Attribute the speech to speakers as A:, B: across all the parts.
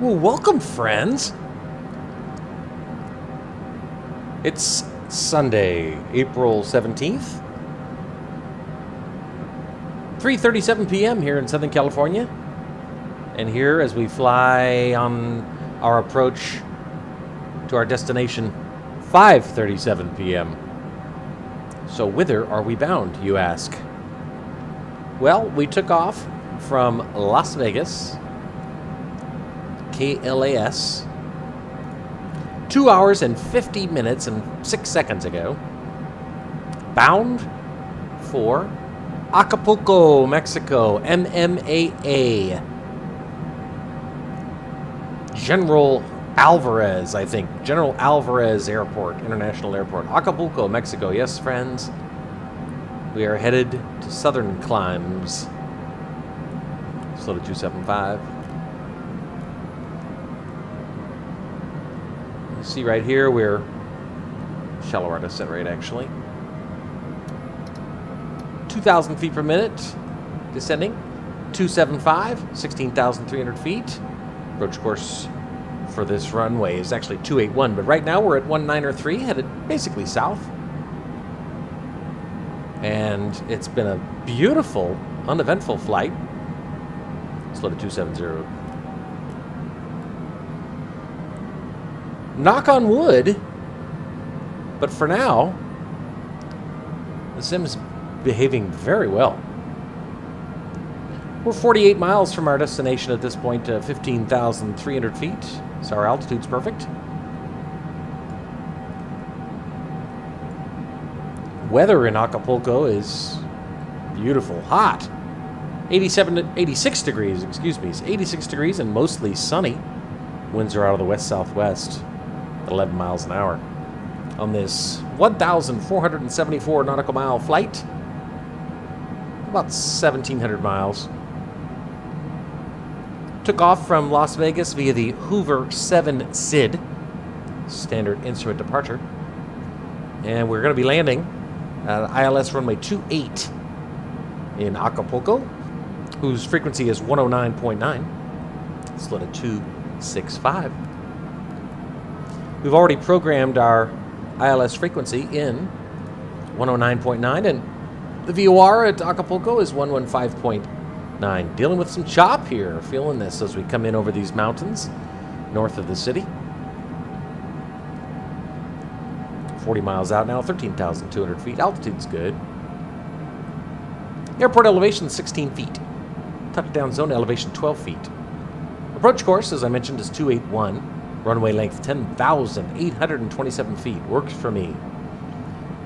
A: Well, welcome, friends. It's Sunday, April 17th. 3:37 p.m. here in Southern California. And here as we fly on our approach to our destination, 5:37 p.m. So whither are we bound, you ask? Well, we took off from Las Vegas, KLAS, 2 hours and 50 minutes and 6 seconds ago, bound for Acapulco, Mexico, MMAA. General Alvarez, I think. General Alvarez Airport, International Airport. Acapulco, Mexico. Yes, friends. We are headed to southern climes. Slow to 275. You see right here, we're shallower descent rate, actually. 2,000 feet per minute, descending. 275, 16,300 feet. Approach course for this runway is actually 281, but right now we're at 193, headed basically south. And it's been a beautiful, uneventful flight. Slow to 270. Knock on wood, but for now, the sim's behaving very well. We're 48 miles from our destination at this point, 15,300 feet. So our altitude's perfect. Weather in Acapulco is beautiful, hot. 86 degrees, excuse me. It's 86 degrees and mostly sunny. Winds are out of the west-southwest at 11 miles an hour. On this 1,474 nautical mile flight, about 1,700 miles. Took off from Las Vegas via the Hoover 7 SID, standard instrument departure. And we're going to be landing at ILS runway 28 in Acapulco, whose frequency is 109.9. Slow to 265. We've already programmed our ILS frequency in 109.9, and the VOR at Acapulco is 115.9. Dealing with some chop here, feeling this as we come in over these mountains north of the city. 40 miles out now, 13,200 feet. Altitude's good. Airport elevation 16 feet. Touchdown zone elevation 12 feet. Approach course, as I mentioned, is 281. Runway length 10,827 feet. Works for me.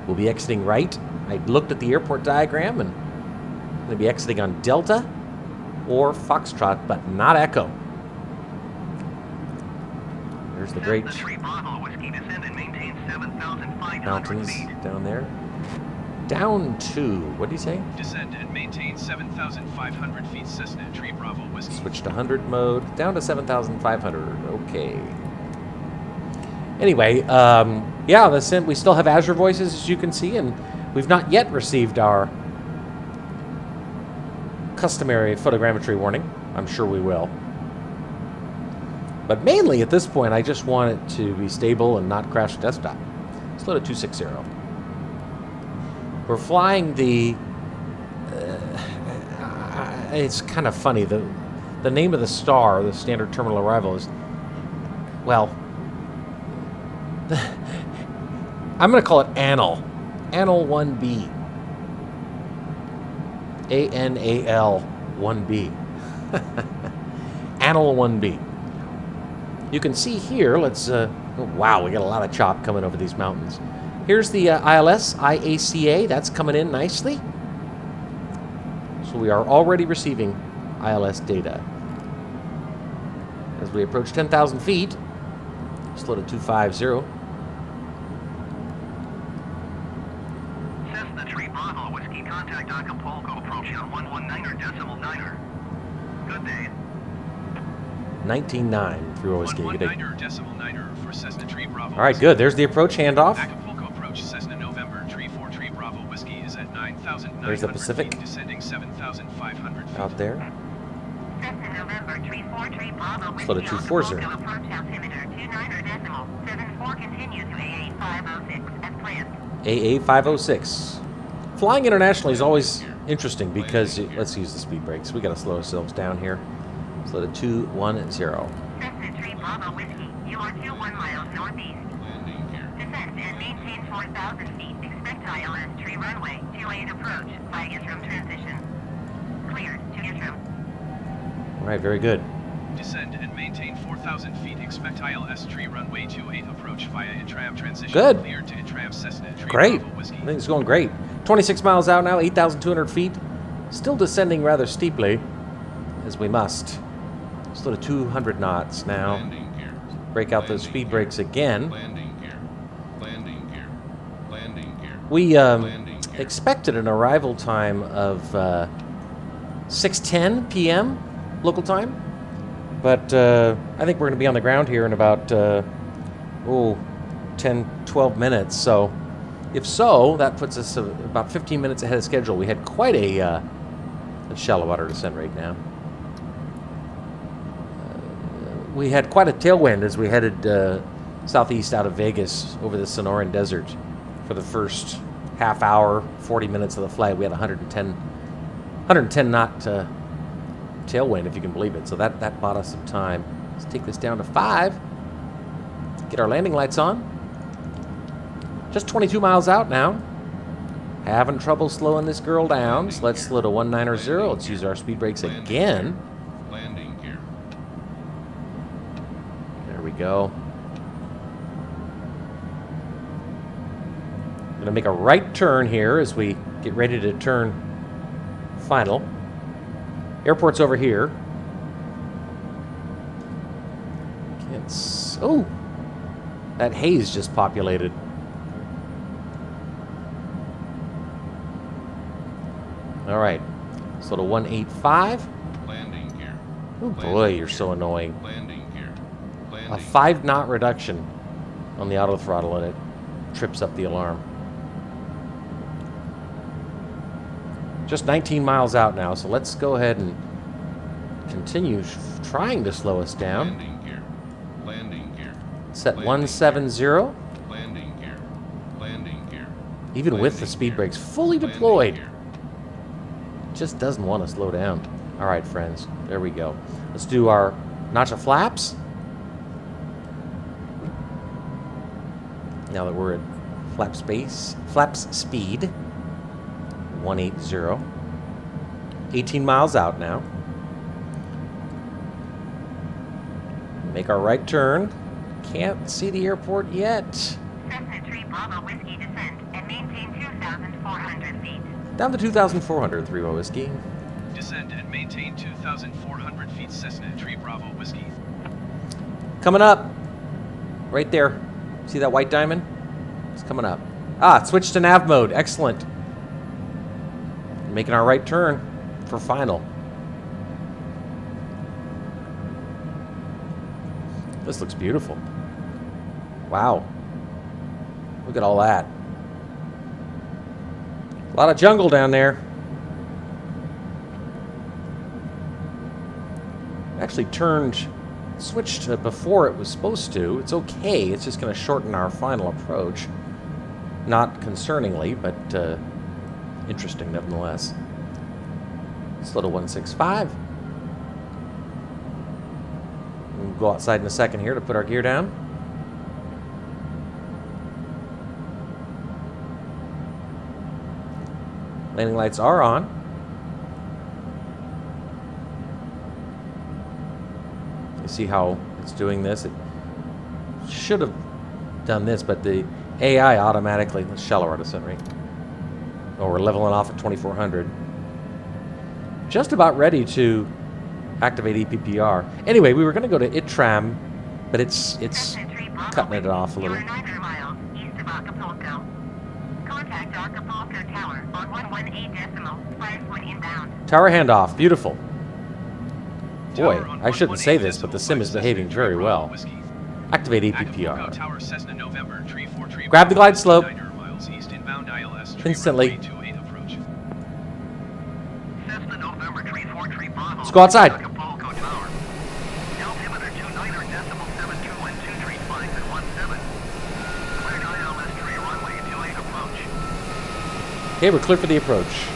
A: We'll be exiting right. I looked at the airport diagram and I'm going to be exiting on Delta or Foxtrot, but not Echo. There's the great mountains down there. Down to, what did he say?
B: Descend and maintain 7,500 feet. Cessna Tree Bravo Whiskey.
A: Switch to 100 mode. Down to 7,500. Okay. Anyway, yeah, we still have Azure voices, as you can see, and we've not yet received our customary photogrammetry warning. I'm sure we will. But mainly at this point, I just want it to be stable and not crash the desktop. Slow to 260. We're flying the... it's kind of funny. The name of the star, the standard terminal arrival is... Well... I'm going to call it ANAL. ANAL 1B. ANAL 1B. ANAL 1B. You can see here, let's... oh, wow, we got a lot of chop coming over these mountains. Here's the ILS, IACA. That's coming in nicely. So we are already receiving ILS data. As we approach 10,000 feet, slow to 250.
C: Cessna Tree Bravo Whiskey, contact Acapulco, approaching on 119.9. Good day.
A: 19.9 through Whiskey.
B: 119.9 for Cessna Tree Bravo.
A: All right, good. There's the approach handoff.
B: Acapulco approach, Cessna November, Tree 4 Tree Bravo Whiskey is at 9,900
A: There's the Pacific.
B: feet, descending 7,500 feet.
A: Out there.
C: Cessna November, Tree 4 Tree Bravo.
A: Slow to 240.
C: Approach altimeter 29 decimal 74. Continue to AA 506 as planned.
A: AA 506. Flying internationally is always interesting because let's use the speed brakes. We got to slow ourselves down here. Slow to 210.
C: Cessna 3 Bravo Whiskey. You are 21 miles northeast. Descend and maintain 4,000 feet. Expect ILS tree runway 28 approach by interim transition. Cleared to interim.
A: All right, very good.
B: Descend and maintain 4,000 feet. Expect ILS tree runway 28 approach via intram transition.
A: Good.
B: Cleared to intram Cessna 3
A: Great.
B: Bravo Whiskey.
A: I think it's going great. 26 miles out now, 8,200 feet. Still descending rather steeply, as we must. Slow to 200 knots now. Break out those speed brakes again. We expected an arrival time of 6:10 p.m. local time, but I think we're going to be on the ground here in about 10, 12 minutes. So, if so, that puts us about 15 minutes ahead of schedule. We had quite a shallow water descent right now. We had quite a tailwind as we headed southeast out of Vegas over the Sonoran Desert for the first half hour, 40 minutes of the flight. We had 110 knot tailwind, if you can believe it. So that bought us some time. Let's take this down to 5. Get our landing lights on. Just 22 miles out now. Having trouble slowing this girl down. So let's slow to 190. Let's use our speed brakes again. There we go. Going to make a right turn here as we get ready to turn final. Airport's over here. Oh, that haze just populated. All right, so to 185. Oh boy, you're so annoying. A 5 knot reduction on the auto throttle, and it trips up the alarm. Just 19 miles out now, so let's go ahead and continue trying to slow us down. Set 170. Even with the speed brakes fully deployed, just doesn't want to slow down. All right, friends, there we go. Let's do our notch of flaps. Now that we're at flaps speed, 180. 18 miles out now. Make our right turn. Can't see the airport yet.
C: Cessna 3 Bravo Whiskey descend and maintain 2,400 feet.
A: Down to 2,400, 3 Whiskey.
B: Descend and maintain 2,400 feet. Cessna 3 Bravo Whiskey.
A: Coming up. Right there. See that white diamond? It's coming up. Ah, switch to nav mode. Excellent. Making our right turn for final. This looks beautiful. Wow. Look at all that. A lot of jungle down there. Actually switched before it was supposed to. It's okay. It's just going to shorten our final approach. Not concerningly, but interesting nonetheless. Slow to 165. We'll go outside in a second here to put our gear down. Landing lights are on. You see how it's doing this? It should have done this, but the AI automatically, let's shallow our descent rate. Oh, we're leveling off at 2,400. Just about ready to activate EPPR. Anyway, we were going to go to ITRAM, but it's cutting it off a little.
C: You are 9 miles east of Acapulco. Contact Acapulco Tower on 118.5 inbound.
A: Tower handoff. Beautiful. Boy, I shouldn't say this, but the sim is behaving very well. Activate EPPR. Grab the glide slope. Instantly. Let's go outside.
C: 118.72 wind 23 flight at 17. Cleared ILS 3 runway 28 approach.
A: Okay, we're clear for the approach.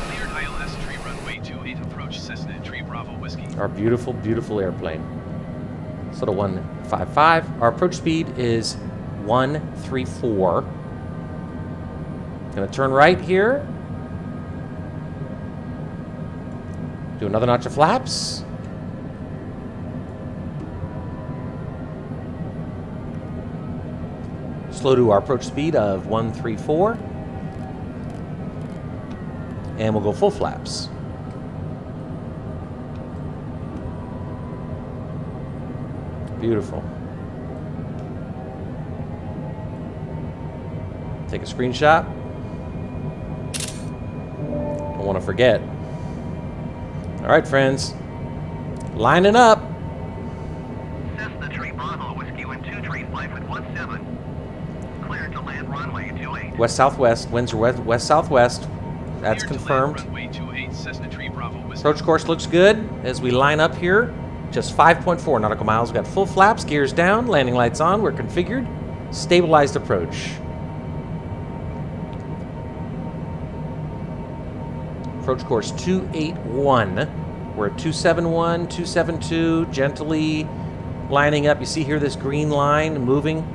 B: Cleared ILS 3 runway 28 approach Cessna 3 Bravo Whiskey.
A: Our beautiful, beautiful airplane. Sort of 155. Our approach speed is 134. Gonna turn right here. Do another notch of flaps. Slow to our approach speed of 134. And we'll go full flaps. Beautiful. Take a screenshot. Don't want to forget. All right, friends. Lining up.
C: Cessna 3 Bravo Whiskey wind 23 flight with 17. Cleared to land runway 28.
A: West-southwest. Winds are west-southwest. That's
B: Cleared to
A: confirmed.
B: land runway 28 Cessna 3 Bravo Whiskey.
A: Approach course looks good as we line up here. Just 5.4 nautical miles. We've got full flaps, gears down, landing lights on. We're configured. Stabilized approach. Approach course 281. We're at 271, 272, gently lining up. You see here this green line moving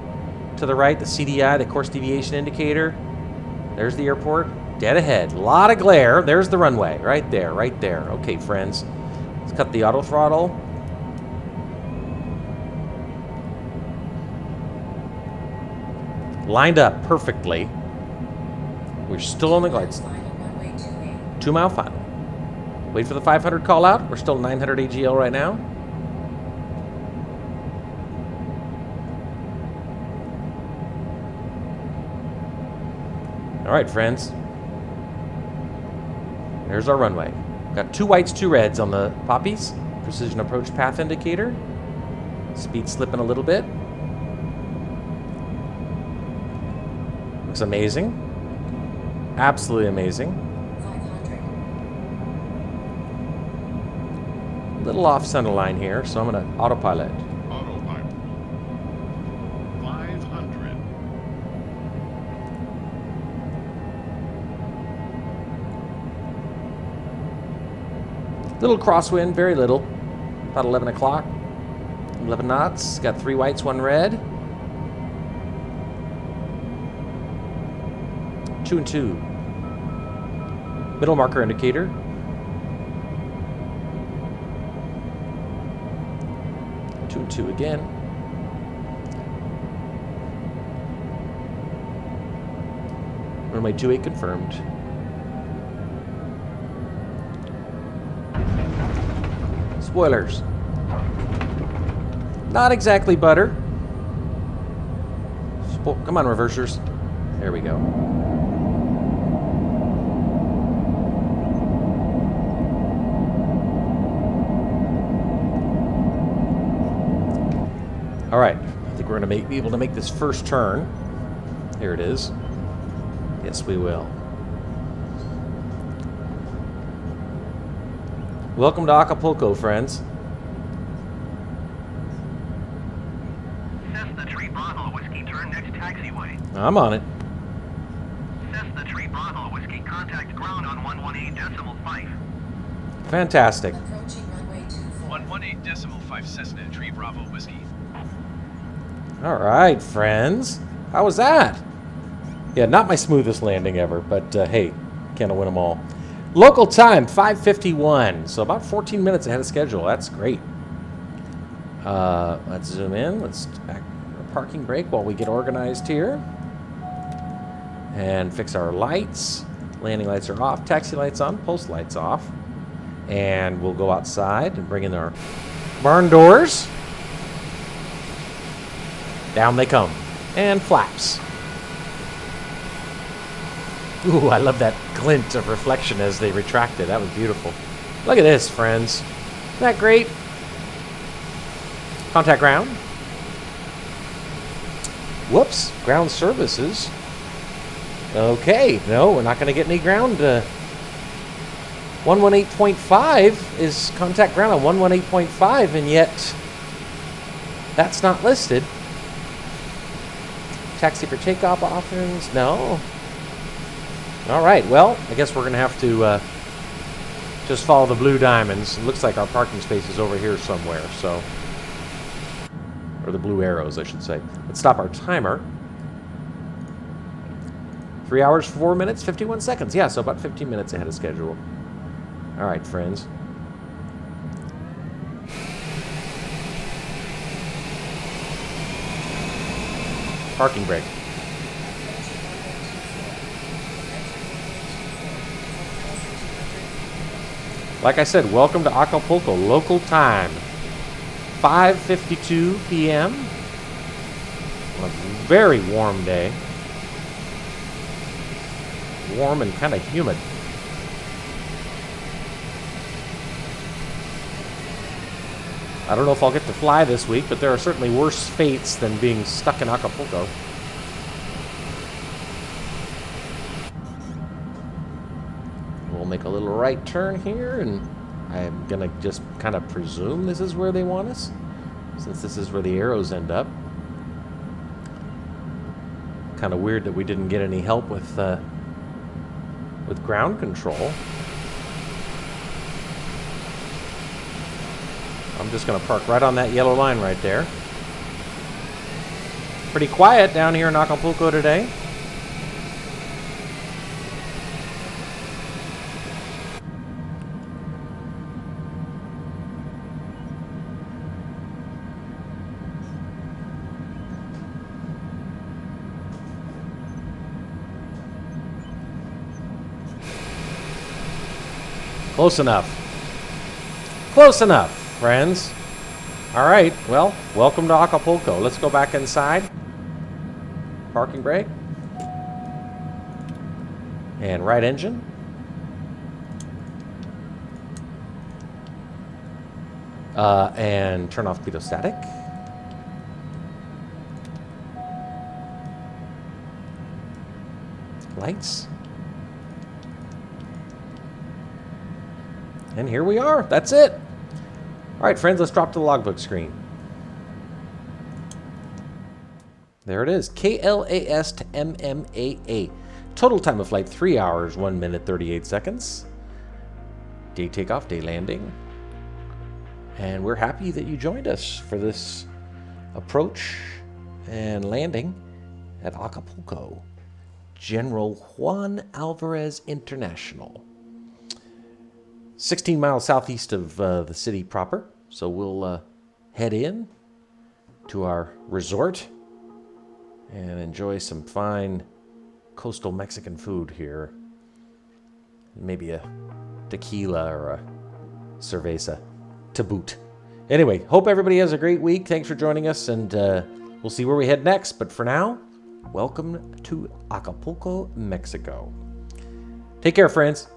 A: to the right, the CDI, the course deviation indicator. There's the airport, dead ahead. A lot of glare. There's the runway, right there, right there. Okay, friends, let's cut the auto throttle. Lined up perfectly. We're still on the glide slope. 2 mile final. Wait for the 500 call out. We're still 900 AGL right now. All right, friends. There's our runway. Got 2 whites, 2 reds on the poppies. Precision approach path indicator. Speed slipping a little bit. Looks amazing. Absolutely amazing. Little off center line here, so I'm going to autopilot.
D: Autopilot. 500.
A: Little crosswind, very little. About 11 o'clock. 11 knots. Got 3 whites, 1 red. 2 and 2. Middle marker indicator. 2 and 2 again. Runway 28 confirmed. Spoilers. Not exactly butter. Come on, reversers. There we go. All right, I think we're going to be able to make this first turn. Here it is. Yes, we will. Welcome to Acapulco, friends.
C: Cessna 3 Bravo Whiskey, turn next taxiway.
A: I'm on it.
C: Cessna 3 Bravo Whiskey, contact ground on 118.5.
A: Fantastic.
B: 118.5 Cessna 3 Bravo Whiskey.
A: All right, friends. How was that? Yeah, not my smoothest landing ever, but hey, can't win them all. Local time, 5:51, so about 14 minutes ahead of schedule. That's great. Let's zoom in. Let's back our parking brake while we get organized here. And fix our lights. Landing lights are off, taxi lights on, post lights off. And we'll go outside and bring in our barn doors. Down they come. And flaps. Ooh, I love that glint of reflection as they retracted. That was beautiful. Look at this, friends. Isn't that great? Contact ground. Whoops. Ground services. Okay. No, we're not going to get any ground. 118.5 is contact ground on 118.5, and yet That's not listed. Taxi for takeoff options? No. All right, well, I guess we're going to have to just follow the blue diamonds. It looks like our parking space is over here somewhere, so... Or the blue arrows, I should say. Let's stop our timer. 3 hours, 4 minutes, 51 seconds. Yeah, so about 15 minutes ahead of schedule. All right, friends. Parking brake. Like I said, welcome to Acapulco. Local time. 5:52 p.m. On a very warm day. Warm and kind of humid. I don't know if I'll get to fly this week, but there are certainly worse fates than being stuck in Acapulco. We'll make a little right turn here, and I'm going to just kind of presume this is where they want us, since this is where the arrows end up. Kind of weird that we didn't get any help with ground control. I'm just going to park right on that yellow line right there. Pretty quiet down here in Acapulco today. Close enough. Close enough, friends. All right, well, welcome to Acapulco. Let's go back inside. Parking brake. And right engine. And turn off pitot-static. Lights. And here we are. That's it. All right, friends, let's drop to the logbook screen. There it is. KLAS to MMAA. Total time of flight, 3 hours, 1 minute, 38 seconds. Day takeoff, day landing. And we're happy that you joined us for this approach and landing at Acapulco. General Juan Alvarez International. 16 miles southeast of the city proper. So we'll head in to our resort and enjoy some fine coastal Mexican food here. Maybe a tequila or a cerveza to boot. Anyway, hope everybody has a great week. Thanks for joining us, and we'll see where we head next. But for now, welcome to Acapulco, Mexico. Take care, friends.